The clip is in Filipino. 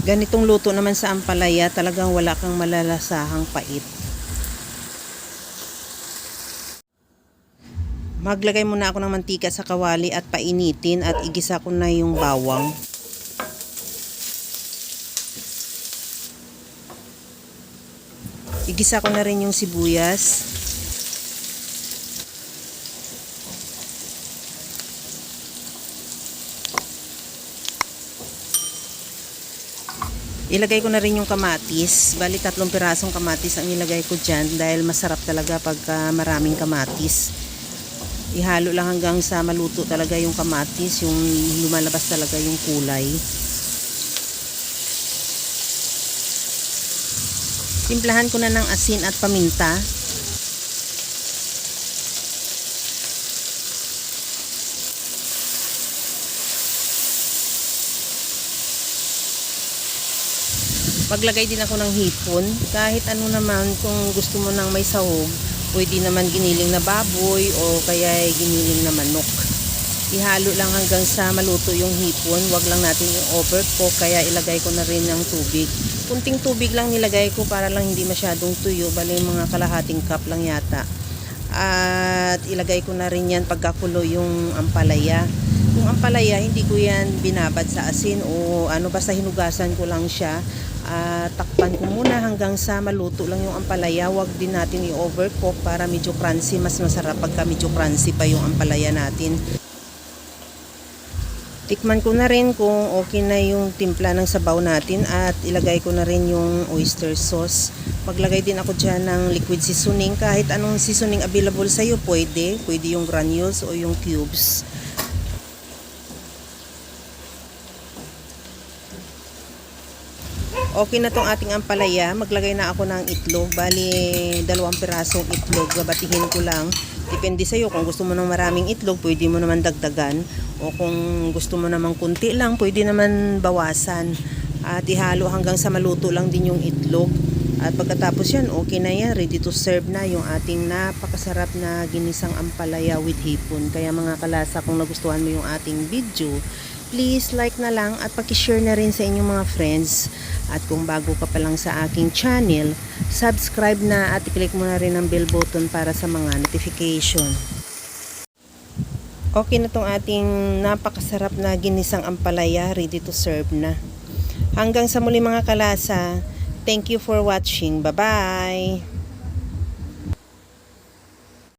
Ganitong luto naman sa ampalaya, talagang wala kang malalasahang pait. Maglagay muna ako ng mantika sa kawali at painitin at igisa ko na yung bawang. Igisa ko na rin yung sibuyas. Ilagay ko na rin yung kamatis. Bali 3 pirasong kamatis ang ilagay ko dyan dahil masarap talaga pagka maraming kamatis. Ihalo lang hanggang sa maluto talaga yung kamatis, yung lumalabas talaga yung kulay. Timplahan ko na ng asin at paminta. Maglagay din ako ng hipon. Kahit ano naman, kung gusto mo nang may sahog, pwede naman giniling na baboy o kaya giniling na manok. Ihalo lang hanggang sa maluto yung hipon. Huwag lang natin i-overcook, kaya ilagay ko na rin ng tubig. Kunting tubig lang nilagay ko para lang hindi masyadong tuyo. Bali mga kalahating cup lang yata. At ilagay ko na rin yan pagkakulo yung ampalaya. Yung ampalaya, hindi ko yan binabad sa asin o ano, basta hinugasan ko lang siya. Takpan ko muna hanggang sa maluto lang yung ampalaya. Huwag din natin i-overcook para medyo crunchy. Mas masarap pagka medyo crunchy pa yung ampalaya natin. Tikman ko na rin kung okay na yung timpla ng sabaw natin at ilagay ko na rin yung oyster sauce. Maglagay din ako dyan ng liquid seasoning. Kahit anong seasoning available sa'yo, pwede. Pwede yung granules o yung cubes. Okay na tong ating ampalaya. Maglagay na ako ng itlog. Bali, 2 pirasong itlog. Babatihin ko lang. Depende sa'yo. Kung gusto mo ng maraming itlog, pwede mo naman dagdagan. O kung gusto mo naman kunti lang, pwede naman bawasan. At ihalo hanggang sa maluto lang din yung itlog. At pagkatapos yan, okay na yan. Ready to serve na yung ating napakasarap na ginisang ampalaya with hipon. Kaya mga kalasa, kung nagustuhan mo yung ating video, please like na lang at pakishare na rin sa inyong mga friends. At kung bago ka pa lang sa aking channel, subscribe na at i-click mo na rin ang bell button para sa mga notification. Okay na tong ating napakasarap na ginisang ampalaya, ready to serve na. Hanggang sa muli mga kalasa, thank you for watching. Bye-bye!